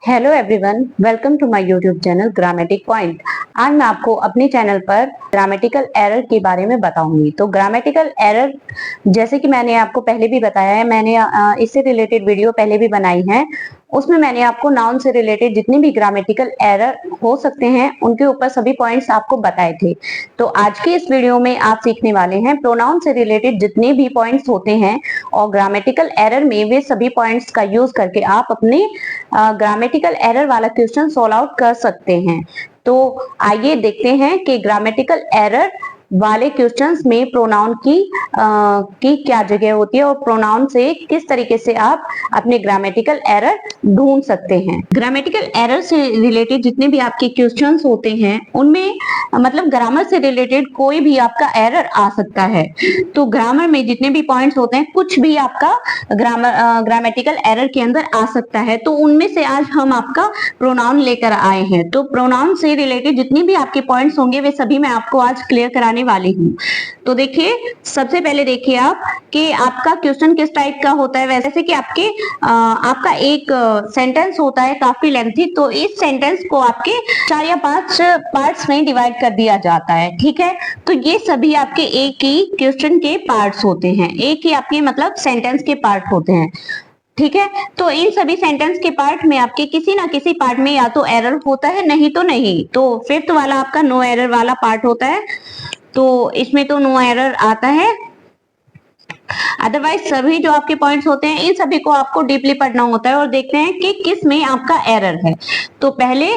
Hello everyone, welcome to my YouTube channel Grammatic Point. आज मैं आपको अपने चैनल पर ग्रामेटिकल एरर के बारे में बताऊंगी। तो ग्रामेटिकल एरर, जैसे कि मैंने आपको पहले भी बताया है, मैंने इससे रिलेटेड वीडियो पहले भी बनाई है। उसमें मैंने आपको नाउन से रिलेटेड जितनी भी ग्रामेटिकल एरर हो सकते हैं उनके ऊपर सभी पॉइंट्स आपको बताए थे। तो आज के इस वीडियो में आप सीखने वाले हैं प्रोनाउन से रिलेटेड जितने भी पॉइंट्स होते हैं, और ग्रामेटिकल एरर में वे सभी पॉइंट्स का यूज करके आप अपने ग्रामेटिकल एरर वाला क्वेश्चन सॉल्व आउट कर सकते हैं। तो आइए देखते हैं कि ग्रामेटिकल एरर वाले क्वेश्चंस में प्रोनाउन की क्या जगह होती है और प्रोनाउन से किस तरीके से आप अपने ग्रामेटिकल एरर ढूंढ सकते हैं। ग्रामेटिकल एरर से रिलेटेड जितने भी आपके क्वेश्चंस होते हैं उनमें मतलब ग्रामर से रिलेटेड कोई भी आपका एरर आ सकता है। तो ग्रामर में जितने भी पॉइंट्स होते हैं कुछ भी आपका ग्रामेटिकल एरर के अंदर आ सकता है। तो उनमें से आज हम आपका प्रोनाउन लेकर आए हैं। तो प्रोनाउन से रिलेटेड जितने भी आपके पॉइंट्स होंगे वे सभी मैं आपको आज क्लियर कराने वाली हूँ। तो देखिए, सबसे पहले देखिए आप कि आपका क्वेश्चन किस टाइप का होता है। वैसे कि आपका एक सेंटेंस होता है काफी लेंथी, तो इस सेंटेंस को आपके 4 या 5 पार्ट्स में डिवाइड कर दिया जाता है। ठीक है, तो ये सभी आपके एक ही क्वेश्चन के पार्ट्स होते हैं, एक ही आपके मतलब सेंटेंस के पार्ट होते हैं। ठीक है, तो इन सभी सेंटेंस के पार्ट में आपके किसी ना किसी पार्ट में या तो एरर होता है, नहीं तो नहीं। तो फिफ्थ वाला आपका नो एरर वाला पार्ट होता है, तो इसमें तो नो एरर आता है। अदरवाइज सभी जो आपके पॉइंट्स होते हैं इन सभी को आपको डीपली पढ़ना होता है और देखते हैं कि किस में आपका एरर है। तो पहले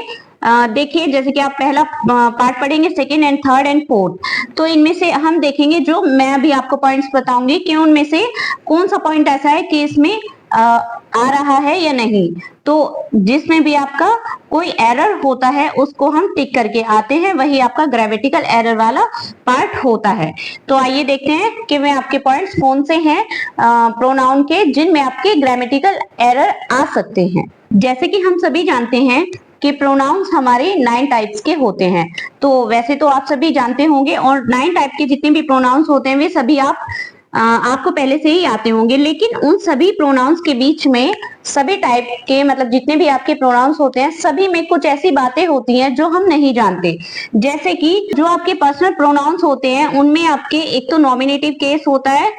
देखिए, जैसे कि आप पहला पार्ट पढ़ेंगे, second and third and fourth. तो इनमें से हम देखेंगे, जो मैं अभी आपको पॉइंट्स बताऊंगी कि उनमें से कौन सा पॉइंट ऐसा है कि इसमें आ रहा है या नहीं। तो जिसमें भी आपका कोई एरर होता है उसको हम टिक करके आते हैं, वही आपका ग्रामेटिकल एरर वाला पार्ट होता है। तो आइए देखते हैं कि वे आपके पॉइंट्स कौन से हैं प्रोनाउन के जिनमें आपके ग्रामेटिकल एरर आ सकते हैं। जैसे कि हम सभी जानते हैं कि प्रोनाउंस हमारे 9 टाइप्स के होते हैं। तो वैसे तो आप सभी जानते होंगे, और 9 टाइप के जितने भी प्रोनाउंस होते हैं वे सभी आपको पहले से ही आते होंगे। लेकिन उन सभी प्रोनाउंस के बीच में सभी टाइप के मतलब जितने भी आपके प्रोनाउंस होते हैं सभी में कुछ ऐसी बातें होती हैं जो हम नहीं जानते। जैसे कि जो आपके पर्सनल प्रोनाउंस होते हैं उनमें आपके एक तो नॉमिनेटिव केस होता है,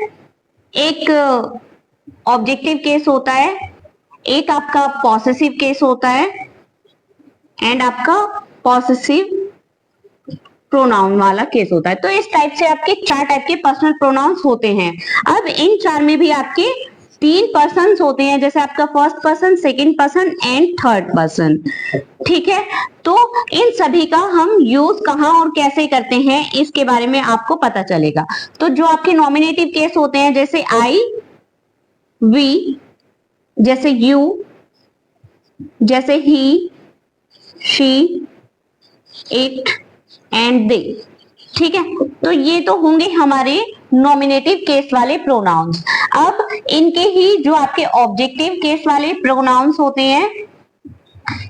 एक ऑब्जेक्टिव केस होता है, एक आपका पॉसेसिव केस होता है एंड आपका पॉसेसिव प्रोनाउन वाला केस होता है। तो इस टाइप से आपके 4 टाइप के पर्सनल प्रोनाउंस होते हैं। अब इन 4 में भी आपके 3 पर्सन्स होते हैं, जैसे आपका first person, second person and third person. ठीक है, तो इन सभी का हम यूज कहाँ और कैसे करते हैं इसके बारे में आपको पता चलेगा। तो जो आपके नॉमिनेटिव केस होते हैं, जैसे आई, वी, जैसे यू, जैसे ही, शी, इट एंड दे। ठीक है, तो ये तो होंगे हमारे नॉमिनेटिव केस वाले प्रोनाउंस। अब इनके ही जो आपके ऑब्जेक्टिव केस वाले प्रोनाउंस होते हैं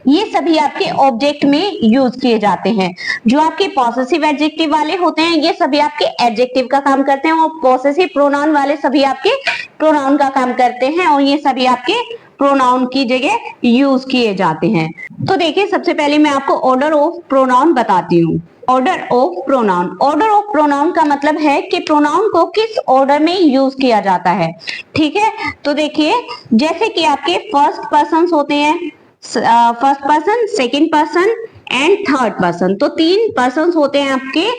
ये सभी आपके ऑब्जेक्ट में यूज किए जाते हैं। जो आपके पॉसेसिव एडजेक्टिव वाले होते हैं ये सभी आपके एडजेक्टिव का काम करते हैं, और पॉसेसिव प्रोनाउन वाले सभी आपके प्रोनाउन का काम करते हैं, और ये सभी आपके प्रोनाउन की जगह यूज किए जाते हैं। तो देखिए, सबसे पहले मैं आपको ऑर्डर ऑफ प्रोनाउन बताती हूँ। Order of pronoun, order of pronoun का मतलब है कि प्रोनाउन को किस ऑर्डर में यूज किया जाता है। ठीक है, तो देखिए, जैसे कि आपके फर्स्ट पर्सन होते हैं, first person, second person and third person. तो 3 पर्सन होते हैं आपके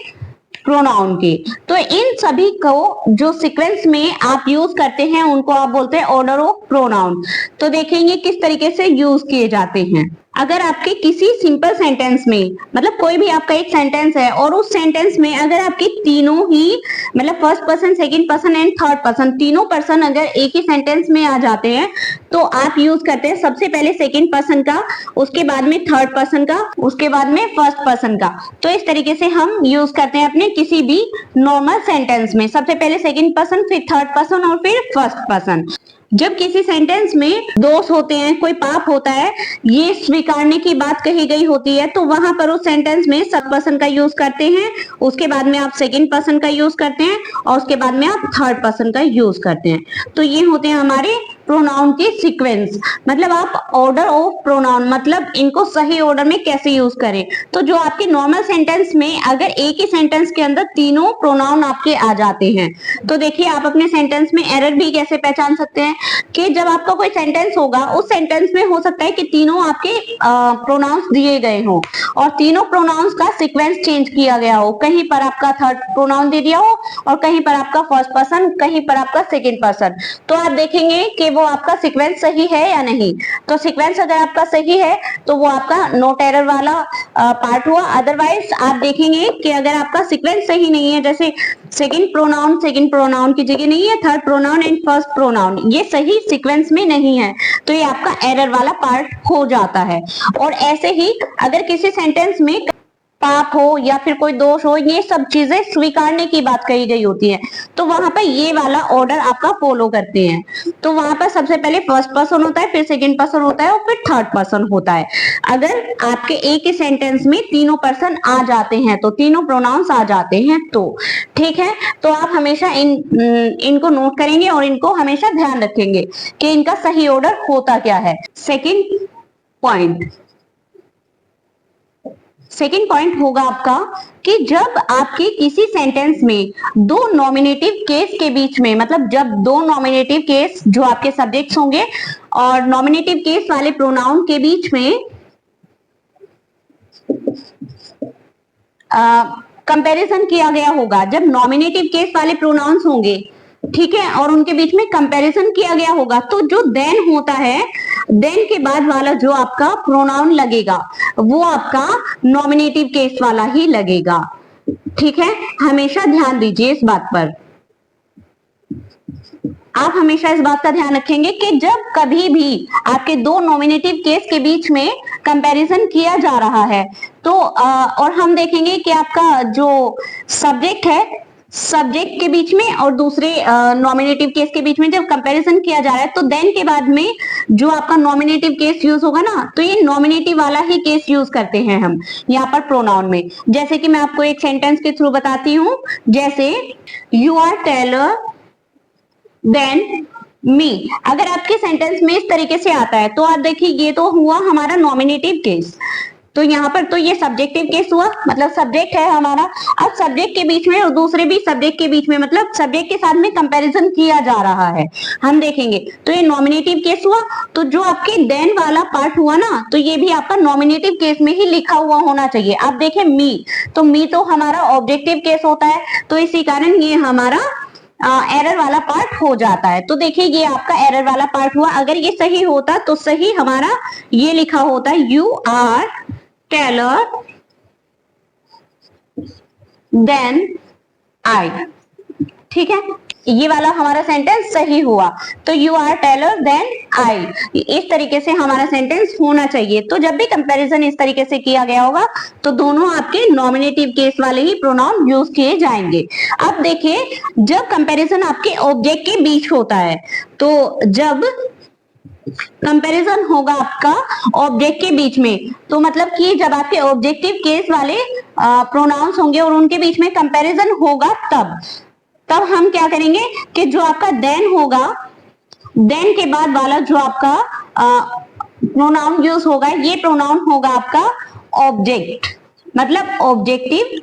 प्रोनाउन के। तो इन सभी को जो सीक्वेंस में आप यूज करते हैं उनको आप बोलते हैं ऑर्डर ऑफ प्रोनाउन। तो देखेंगे किस तरीके से यूज किए जाते हैं। अगर आपके किसी सिंपल सेंटेंस में मतलब कोई भी आपका एक सेंटेंस है और उस सेंटेंस में अगर आपके तीनों ही मतलब first person, second person and third person, तीनों पर्सन अगर एक ही सेंटेंस में आ जाते हैं तो आप यूज करते हैं सबसे पहले सेकंड पर्सन का, उसके बाद में थर्ड पर्सन का, उसके बाद में फर्स्ट पर्सन का। तो इस तरीके से हम यूज करते हैं अपने किसी भी नॉर्मल सेंटेंस में, सबसे पहले सेकंड पर्सन, फिर थर्ड पर्सन और फिर फर्स्ट पर्सन। जब किसी सेंटेंस में दोष होते हैं, कोई पाप होता है, ये स्वीकारने की बात कही गई होती है, तो वहां पर उस सेंटेंस में फर्स्ट पर्सन का यूज करते हैं, उसके बाद में आप सेकंड पर्सन का यूज करते हैं और उसके बाद में आप थर्ड पर्सन का यूज करते हैं। तो ये होते हैं हमारे प्रोनाउन की सीक्वेंस, मतलब आप ऑर्डर ऑफ प्रोनाउन, मतलब इनको सही ऑर्डर में कैसे यूज करें। तो जो आपके नॉर्मल सेंटेंस में अगर एक ही सेंटेंस के अंदर तीनों प्रोनाउन आपके आ जाते हैं, तो देखिए आप अपने सेंटेंस में एरर भी कैसे पहचान सकते हैं कि जब आपका कोई सेंटेंस होगा, उस सेंटेंस में हो सकता है कि तीनों आपके प्रोनाउंस दिए गए हो और तीनों प्रोनाउंस का सीक्वेंस चेंज किया गया हो, कहीं पर आपका थर्ड प्रोनाउन दे दिया हो और कहीं पर आपका फर्स्ट पर्सन, कहीं पर आपका सेकंड पर्सन। तो आप देखेंगे कि वो आपका सीक्वेंस सही है या नहीं। तो सीक्वेंस अगर आपका सही है तो वो आपका नोट एरर वाला पार्ट हुआ। अदरवाइज आप देखेंगे कि अगर आपका सीक्वेंस सही नहीं है, जैसे सेकंड प्रोनाउन की जगह नहीं है, third pronoun and first pronoun, ये सही सीक्वेंस में नहीं है, तो ये आपका एरर वाला पार्ट हो जाता है। और ऐसे ही अगर किसी सेंटेंस में पाप हो या फिर कोई दोष हो, ये सब चीजें स्वीकारने की बात कही गई होती है, तो वहां पर ये वाला ऑर्डर आपका फॉलो करते हैं। तो वहां पर सबसे पहले फर्स्ट पर्सन होता है, फिर सेकंड पर्सन होता है और फिर थर्ड पर्सन होता है। अगर आपके एक ही सेंटेंस में तीनों पर्सन आ जाते हैं, तो तीनों प्रोनाउंस आ जाते हैं, तो ठीक है। तो आप हमेशा इनको नोट करेंगे और इनको हमेशा ध्यान रखेंगे कि इनका सही ऑर्डर होता क्या है। सेकेंड पॉइंट होगा आपका कि जब आपके किसी सेंटेंस में दो नॉमिनेटिव केस के बीच में, मतलब जब दो नॉमिनेटिव केस जो आपके सब्जेक्ट्स होंगे और नॉमिनेटिव केस वाले प्रोनाउन के बीच में कंपैरिजन किया गया होगा, जब नॉमिनेटिव केस वाले प्रोनाउंस होंगे, ठीक है, और उनके बीच में कंपैरिजन किया गया होगा, तो जो देन होता है, देन के बाद वाला जो आपका प्रोनाउन लगेगा वो आपका नॉमिनेटिव केस वाला ही लगेगा। ठीक है, हमेशा ध्यान दीजिए इस बात पर। आप हमेशा इस बात का ध्यान रखेंगे कि जब कभी भी आपके दो नॉमिनेटिव केस के बीच में कंपैरिजन किया जा रहा है, तो और हम देखेंगे कि आपका जो सब्जेक्ट है, सब्जेक्ट के बीच में और दूसरे नॉमिनेटिव केस के बीच में जब कंपैरिजन किया जा रहा है, तो देन के बाद में जो आपका नॉमिनेटिव केस यूज होगा ना, तो ये नॉमिनेटिव वाला ही केस यूज करते हैं हम यहाँ पर प्रोनाउन में। जैसे कि मैं आपको एक सेंटेंस के थ्रू बताती हूँ, जैसे you are taller than me. अगर आपके सेंटेंस में इस तरीके से आता है, तो आप देखिए ये तो हुआ हमारा नॉमिनेटिव केस, तो यहाँ पर तो ये सब्जेक्टिव केस हुआ, मतलब सब्जेक्ट है हमारा। अब सब्जेक्ट के बीच में और दूसरे भी सब्जेक्ट के बीच में, मतलब सब्जेक्ट के साथ में कंपैरिजन किया जा रहा है, हम देखेंगे तो ये नॉमिनेटिव केस हुआ। तो जो आपके देन वाला पार्ट हुआ ना, तो ये भी आपका नॉमिनेटिव केस में ही लिखा हुआ होना चाहिए। आप देखें मी, तो मी तो हमारा ऑब्जेक्टिव केस होता है, तो इसी कारण ये हमारा एरर वाला पार्ट हो जाता है। तो देखिए ये आपका एरर वाला पार्ट हुआ। अगर ये सही होता तो सही हमारा ये लिखा होता, you are taller than I. ठीक है, ये वाला हमारा सेंटेंस सही हुआ। तो you are taller than I, इस तरीके से हमारा सेंटेंस होना चाहिए। तो जब भी कंपैरिजन इस तरीके से किया गया होगा, तो दोनों आपके नॉमिनेटिव केस वाले ही प्रोनाउन यूज किए जाएंगे। अब देखिए, जब कंपैरिजन आपके ऑब्जेक्ट के बीच होता है, तो जब कंपैरिजन होगा आपका ऑब्जेक्ट के बीच में, तो मतलब कि जब आपके ऑब्जेक्टिव केस वाले प्रोनाउंस होंगे और उनके बीच में कंपैरिजन होगा, तब हम क्या करेंगे कि जो आपका देन होगा, देन के बाद वाला जो आपका प्रोनाउन यूज होगा, ये प्रोनाउन होगा आपका ऑब्जेक्ट, मतलब ऑब्जेक्टिव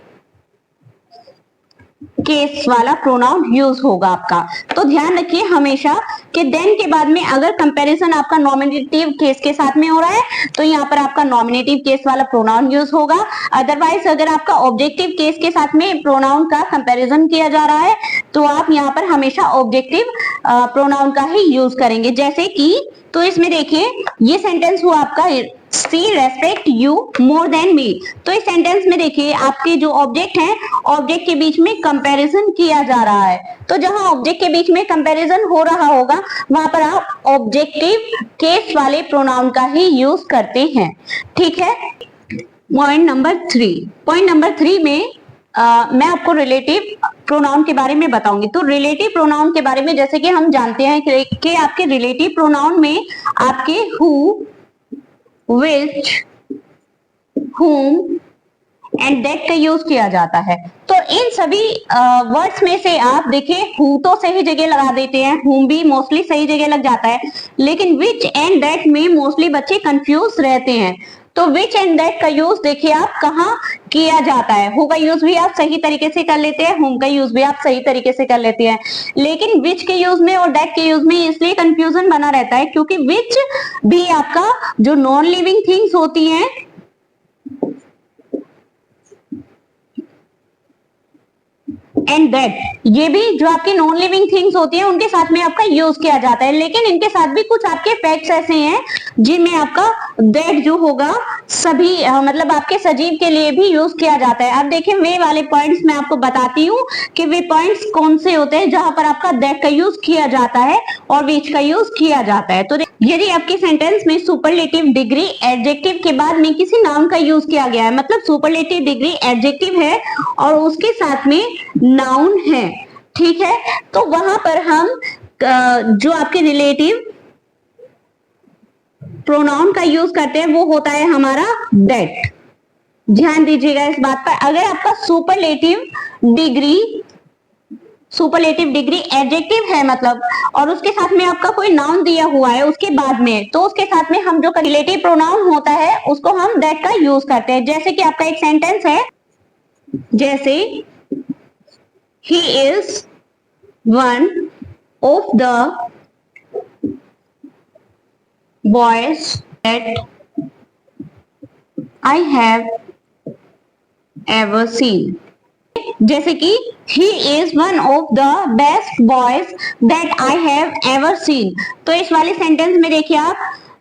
केस वाला प्रोनाउन यूज होगा आपका। तो ध्यान रखिए हमेशा कि देन के बाद में अगर कंपैरिजन आपका नॉमिनेटिव केस के साथ में हो रहा है, तो यहाँ पर आपका नॉमिनेटिव केस वाला प्रोनाउन यूज होगा। अदरवाइज अगर आपका ऑब्जेक्टिव केस के साथ में प्रोनाउन का कंपैरिजन किया जा रहा है, तो आप यहाँ पर हमेशा ऑब्जेक्टिव प्रोनाउन का ही यूज करेंगे। जैसे कि, तो इसमें देखिए ये सेंटेंस हुआ आपका she respect you more than me. तो इस सेंटेंस में देखिए आपके जो ऑब्जेक्ट हैं, ऑब्जेक्ट के बीच में कंपैरिजन किया जा रहा है। तो जहां ऑब्जेक्ट के बीच में कंपैरिजन हो रहा होगा, वहां पर आप ऑब्जेक्टिव केस वाले प्रोनाउन का ही यूज करते हैं। ठीक है, पॉइंट नंबर 3 में मैं आपको रिलेटिव प्रोनाउन के बारे में बताऊंगी। तो रिलेटिव प्रोनाउन के बारे में जैसे कि हम जानते हैं कि आपके रिलेटिव प्रोनाउन में आपके who, which, whom and that का यूज किया जाता है। तो और इन सभी वर्ड्स में से आप देखिए हु तो सही जगह लगा देते हैं, हुम भी मोस्टली सही जगह लग जाता है, लेकिन विच एंड दैट में मोस्टली बच्चे कंफ्यूज रहते हैं। तो विच एंड दैट का यूज देखिए आप कहाँ किया जाता है। हु का यूज भी आप सही तरीके से कर लेते हैं, हुम का यूज भी आप सही तरीके से कर लेते हैं, लेकिन विच के यूज में और दैट के यूज में इसलिए कंफ्यूजन बना रहता है क्योंकि विच भी आपका जो नॉन लिविंग थिंग्स होती हैं एंड दैट, ये भी जो आपकी नॉन लिविंग थिंग्स होती है उनके साथ में आपका यूज किया जाता है, लेकिन इनके साथ भी कुछ आपके फैक्ट्स ऐसे हैं जिनमें आपका दैट जो होगा सभी मतलब आपके सजीव के लिए भी यूज किया जाता है। अब देखिए वे वाले पॉइंट्स मैं आपको बताती हूँ कि वे पॉइंट्स कौन से होते हैं जहां पर आपका दैट का यूज किया जाता है और विच का यूज किया जाता है। तो यदि आपके सेंटेंस में सुपरलेटिव डिग्री एडजेक्टिव के बाद में किसी नाउन का यूज किया गया है, मतलब सुपरलेटिव डिग्री एडजेक्टिव है और उसके साथ में नाउन है, ठीक है, तो वहां पर हम जो आपके रिलेटिव प्रोनाउन का यूज करते हैं वो होता है हमारा दैट। ध्यान दीजिएगा इस बात पर। अगर आपका सुपरलेटिव डिग्री एडजेक्टिव है मतलब और उसके साथ में आपका कोई नाउन दिया हुआ है उसके बाद में, तो उसके साथ में हम जो रिलेटिव प्रोनाउन होता है उसको हम दैट का यूज करते हैं। जैसे कि आपका एक सेंटेंस है, जैसे he is one of the boys that I have ever seen। जैसे कि he is one of the best boys that I have ever seen। तो इस वाले सेंटेंस में देखिए आप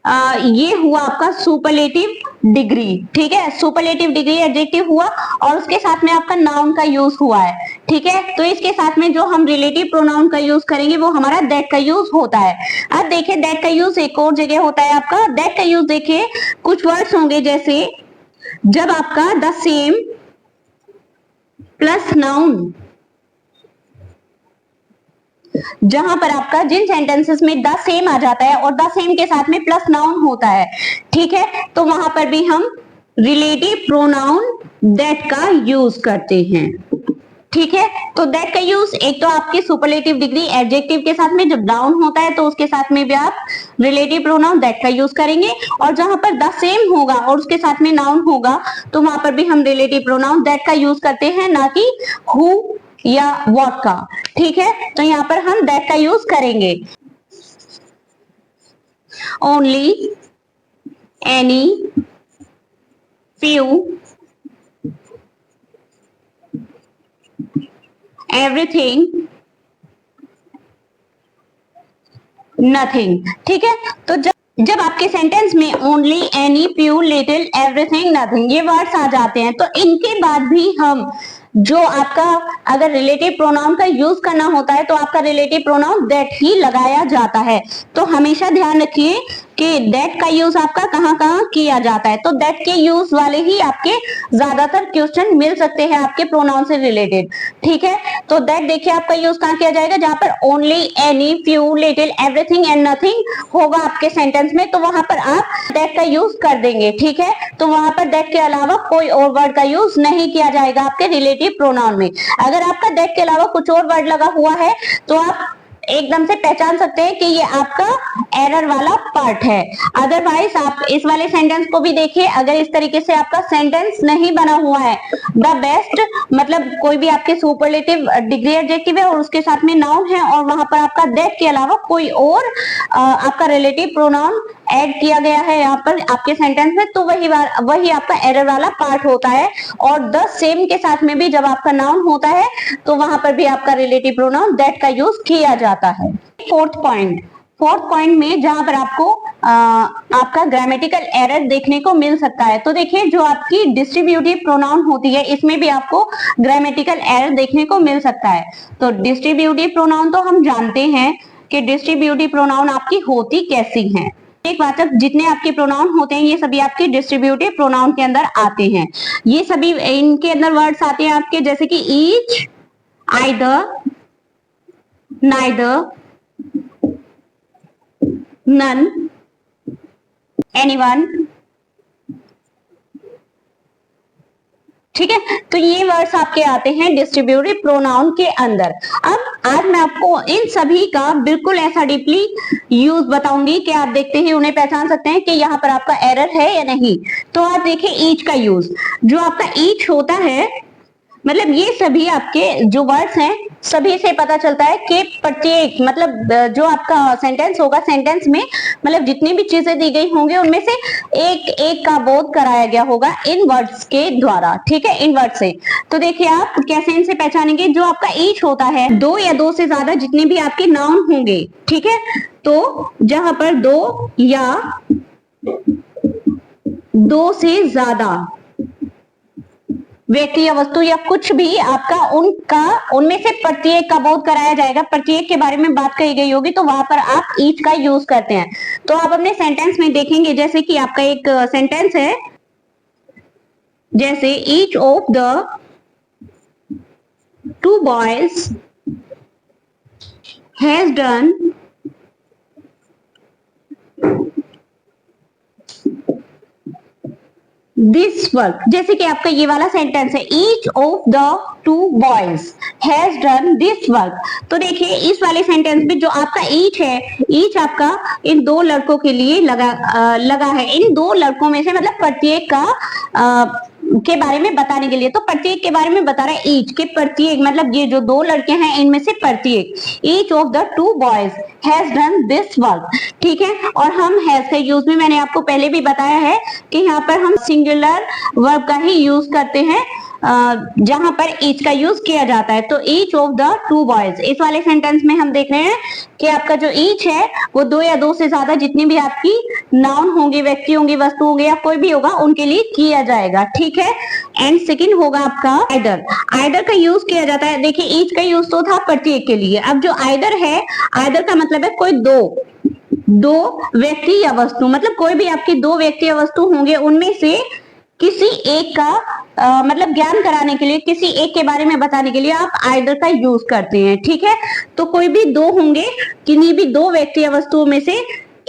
ये हुआ आपका सुपरलेटिव डिग्री, ठीक है, सुपरलेटिव डिग्री एडजेक्टिव हुआ और उसके साथ में आपका नाउन का यूज हुआ है, ठीक है। तो इसके साथ में जो हम रिलेटिव प्रोनाउन का यूज करेंगे वो हमारा दैट का यूज होता है। अब देखिए दैट का यूज एक और जगह होता है आपका। दैट का यूज देखिए कुछ वर्ड्स होंगे, जैसे जब आपका द सेम प्लस नाउन, जहां पर आपका जिन सेंटेंसेस में द सेम आ जाता है और द सेम के साथ में प्लस नाउन होता है, ठीक है, तो वहां पर भी हम रिलेटिव प्रोनाउन दैट का यूज करते हैं, ठीक है। तो दैट का यूज एक तो आपके सुपरलेटिव डिग्री एडजेक्टिव के साथ में जब नाउन होता है तो उसके साथ में भी आप रिलेटिव प्रोनाउन दैट का यूज करेंगे, और जहां पर द सेम होगा और उसके साथ में नाउन होगा तो वहां पर भी हम रिलेटिव प्रोनाउन दैट का यूज करते हैं, ना कि हु या व्हाट का, ठीक है। तो यहां पर हम दैट का यूज करेंगे। Only, any, few, everything, nothing, ठीक है। तो जब आपके सेंटेंस में only, any, few, little, everything, nothing ये वर्ड्स आ जाते हैं तो इनके बाद भी हम जो आपका अगर रिलेटिव प्रोनाउन का यूज करना होता है तो आपका रिलेटिव प्रोनाउन दैट ही लगाया जाता है। तो हमेशा ध्यान रखिए कि दैट का यूज आपका कहाँ कहाँ किया जाता है। तो दैट के यूज वाले ही आपके ज्यादातर क्वेश्चन मिल सकते हैं आपके प्रोनाउन से रिलेटेड, ठीक है। तो दैट देखिए आपका यूज कहाँ किया जाएगा, जहां पर only, any, few, little, everything and nothing होगा आपके सेंटेंस में, तो वहां पर आप दैट का यूज कर देंगे, ठीक है। तो वहां पर दैट के अलावा कोई और वर्ड का यूज नहीं किया जाएगा आपके रिलेटिव प्रोनाउन में। अगर आपका दैट के अलावा कुछ और वर्ड लगा हुआ है तो आप एकदम से पहचान सकते हैं कि ये आपका एरर वाला पार्ट है। अदरवाइज आप इस वाले सेंटेंस को भी देखिए, अगर इस तरीके से आपका सेंटेंस नहीं बना हुआ है, द बेस्ट मतलब कोई भी आपके सुपरलेटिव डिग्री एडजेक्टिव है और उसके साथ में नाउन है और वहां पर आपका दैट के अलावा कोई और आपका रिलेटिव प्रोनाउन ऐड किया गया है यहाँ पर आपके सेंटेंस में, तो वही आपका एरर वाला पार्ट होता है। और द सेम के साथ में भी जब आपका नाउन होता है तो वहां पर भी आपका रिलेटिव प्रोनाउन दैट का यूज किया जाता है। फोर्थ पॉइंट में जहां पर आपको आपका ग्रामेटिकल एरर देखने को मिल सकता है, तो देखिए जो आपकी डिस्ट्रीब्यूटिव प्रोनाउन होती है इसमें भी आपको ग्रामेटिकल एरर देखने को मिल सकता है। तो डिस्ट्रीब्यूटिव प्रोनाउन तो हम जानते हैं कि डिस्ट्रीब्यूटिव प्रोनाउन आपकी होती कैसी हैं। एक वाचक जितने आपके प्रोनाउन होते हैं ये सभी आपके डिस्ट्रीब्यूटिव प्रोनाउन के अंदर आते हैं। ये सभी इनके अंदर वर्ड्स आते हैं आपके, जैसे कि each, either, neither, none, anyone, ठीक है, तो ये वर्ड्स आपके आते हैं डिस्ट्रीब्यूटिव प्रोनाउन के अंदर। अब आज मैं आपको इन सभी का बिल्कुल ऐसा डीपली यूज बताऊंगी कि आप देखते ही उन्हें पहचान सकते हैं कि यहाँ पर आपका एरर है या नहीं। तो आप देखिए ईच का यूज, जो आपका ईच होता है, मतलब ये सभी आपके जो वर्ड्स हैं सभी से पता चलता है कि प्रत्येक, मतलब जो आपका सेंटेंस होगा, सेंटेंस में मतलब जितनी भी चीजें दी गई होंगी उनमें से एक एक का बोध कराया गया होगा इन वर्ड्स के द्वारा। ठीक है, इन वर्ड से। तो देखिए आप कैसे इनसे पहचानेंगे। जो आपका ईच होता है, दो या दो से ज्यादा जितने भी आपके नाउन होंगे, ठीक है, तो जहां पर दो या दो से ज्यादा व्यक्ति या वस्तु या कुछ भी आपका उनमें से प्रत्येक का बोध कराया जाएगा, प्रत्येक के बारे में बात कही गई होगी, तो वहां पर आप ईच का यूज करते हैं। तो आप अपने सेंटेंस में देखेंगे, जैसे कि आपका एक सेंटेंस है, जैसे each of the two boys has done this work. जैसे कि आपका ये वाला सेंटेंस है, each of the two boys has done this work. तो देखिए इस वाले सेंटेंस में जो आपका ईच है, ईच आपका इन दो लड़कों के लिए लगा है। इन दो लड़कों में से मतलब प्रत्येक का के बारे में बताने के लिए, तो प्रत्येक के बारे में बता रहा है ईच के प्रत्येक, मतलब ये जो दो लड़के हैं इनमें से प्रत्येक, each of the two boys has done this work. ठीक है, और हम हैज का यूज भी मैंने आपको पहले भी बताया है कि यहाँ पर हम सिंगुलर वर्ब का ही यूज करते हैं जहां पर ईच का यूज किया जाता है। तो each of the two boys, इस वाले सेंटेंस में हम देख रहे हैं कि आपका जो ईच है वो दो या दो से ज्यादा जितनी भी आपकी नाउन होंगे, व्यक्ति होंगे, वस्तु होंगे या कोई भी होगा उनके लिए किया जाएगा। ठीक है, एंड सेकंड होगा आपका आइदर। आइदर का यूज किया जाता है, देखिए ईच का यूज तो था प्रत्येक के लिए, अब जो आइदर है, आइदर का मतलब है कोई दो व्यक्ति या वस्तु, मतलब कोई भी आपके दो व्यक्ति या वस्तु होंगे उनमें से किसी एक का मतलब ज्ञान कराने के लिए, किसी एक के बारे में बताने के लिए आप आइदर का यूज करते हैं। ठीक है, तो कोई भी दो होंगे, किन्हीं भी दो व्यक्ति या वस्तुओं में से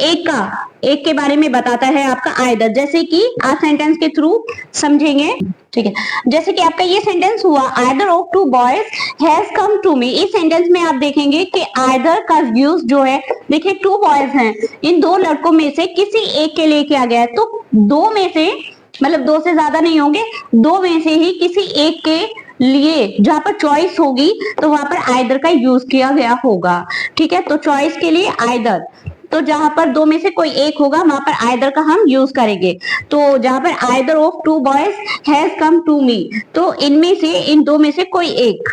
एक के बारे में बताता है आपका आइदर, जैसे कि आप सेंटेंस के थ्रू समझेंगे। ठीक है, जैसे कि आपका ये सेंटेंस हुआ, either of two boys has come to me. इस सेंटेंस में आप देखेंगे कि आइदर का यूज जो है, देखिए टू बॉयज हैं, इन दो लड़कों में से किसी एक के लिए किया गया है, तो दो में से, मतलब दो से ज्यादा नहीं होंगे, दो में से ही किसी एक के लिए जहां पर चॉइस होगी तो वहां पर आइदर का यूज किया गया होगा। ठीक है, तो चॉइस के लिए आइदर, तो जहां पर दो में से कोई एक होगा वहां पर आइदर का हम यूज करेंगे। तो जहां पर either of two boys has come to me, तो इनमें से, इन दो में से कोई एक।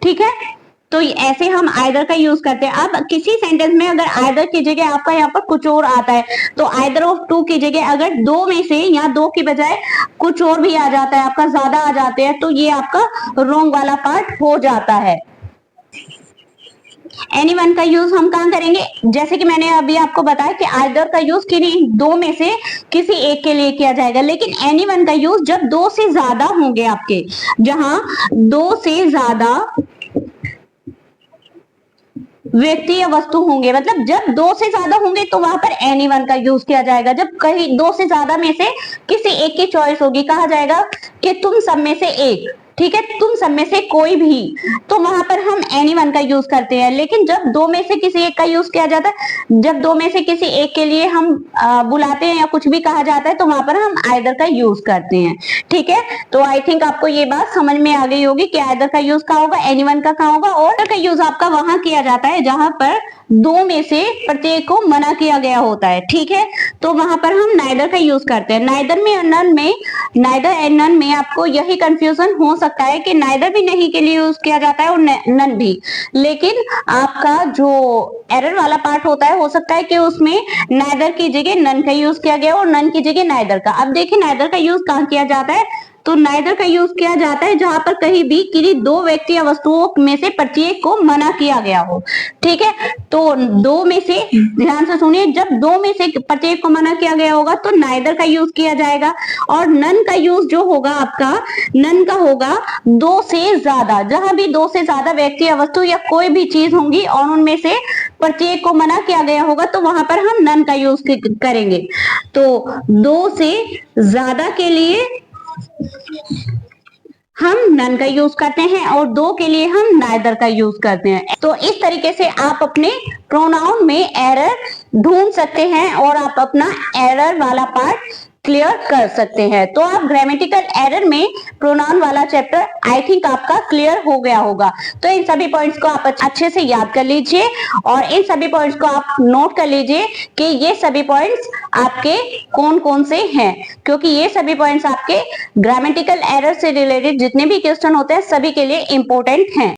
ठीक है, तो ऐसे हम आइदर का यूज करते हैं। अब किसी सेंटेंस में अगर आइदर की जगह आपका यहाँ पर कुछ और आता है, तो आइदर ऑफ टू की जगह अगर दो में से, यहाँ दो की बजाय कुछ और भी आ जाता है, आपका ज्यादा आ जाते हैं, तो ये आपका रोंग वाला पार्ट हो जाता है। एनीवन का यूज हम कहां करेंगे, जैसे कि मैंने अभी आपको बताया कि आइदर का यूज किन्हीं दो में से किसी एक के लिए किया जाएगा, लेकिन एनीवन का यूज जब दो से ज्यादा होंगे आपके, जहां दो से ज्यादा व्यक्ति या वस्तु होंगे, मतलब जब दो से ज्यादा होंगे तो वहां पर एनीवन का यूज किया जाएगा। जब कहीं दो से ज्यादा में से किसी एक की चॉइस होगी, कहा जाएगा कि तुम सब में से एक, ठीक है, तुम सब में से कोई भी, तो वहां पर हम एनीवन का यूज करते हैं। लेकिन जब दो में से किसी एक का यूज किया जाता है, जब दो में से किसी एक के लिए हम बुलाते हैं या कुछ भी कहा जाता है, तो वहां पर हम आइदर का यूज करते हैं। ठीक है, तो आई थिंक आपको ये बात समझ में आ गई होगी कि आइदर का यूज कहाँ होगा, एनीवन का कहाँ होगा। और का यूज आपका वहां किया जाता है जहां पर दो में से प्रत्येक को मना किया गया होता है। ठीक है, तो वहां पर हम नाइदर का यूज करते हैं। नाइदर में और नन में, नाइदर एंड नन में आपको यही कंफ्यूजन हो सकता है कि नाइदर भी नहीं के लिए यूज किया जाता है और नन भी, लेकिन आपका जो एरर वाला पार्ट होता है, हो सकता है कि उसमें नाइदर की जगह नन का यूज किया गया और नन की जगह नाइदर का। अब देखिए नाइदर का यूज कहाँ किया जाता है, तो नाइदर का यूज किया जाता है जहां पर कहीं भी किसी दो व्यक्ति या वस्तुओं में से प्रत्येक को मना किया गया हो। ठीक है, तो दो में से, ध्यान से सुनिए, जब दो में से प्रत्येक को मना किया गया होगा तो नाइदर का यूज किया जाएगा। और नन का यूज जो होगा आपका, नन का होगा दो से ज्यादा, जहां भी दो से ज्यादा व्यक्ति या वस्तु या कोई भी चीज होंगी और उनमें से प्रत्येक को मना किया गया होगा, तो वहां पर हम नन का यूज करेंगे। तो दो से ज्यादा के लिए हम नन का यूज करते हैं और दो के लिए हम नाइदर का यूज करते हैं। तो इस तरीके से आप अपने प्रोनाउन में एरर ढूंढ सकते हैं और आप अपना एरर वाला पार्ट क्लियर कर सकते हैं। तो आप ग्रामेटिकल एरर में प्रोनाउन वाला चैप्टर आई थिंक आपका क्लियर हो गया होगा। तो इन सभी पॉइंट्स को आप अच्छे से याद कर लीजिए और इन सभी पॉइंट्स को आप नोट कर लीजिए कि ये सभी पॉइंट्स आपके कौन कौन से हैं, क्योंकि ये सभी पॉइंट्स आपके ग्रामेटिकल एरर से रिलेटेड जितने भी क्वेश्चन होते हैं सभी के लिए इंपॉर्टेंट हैं।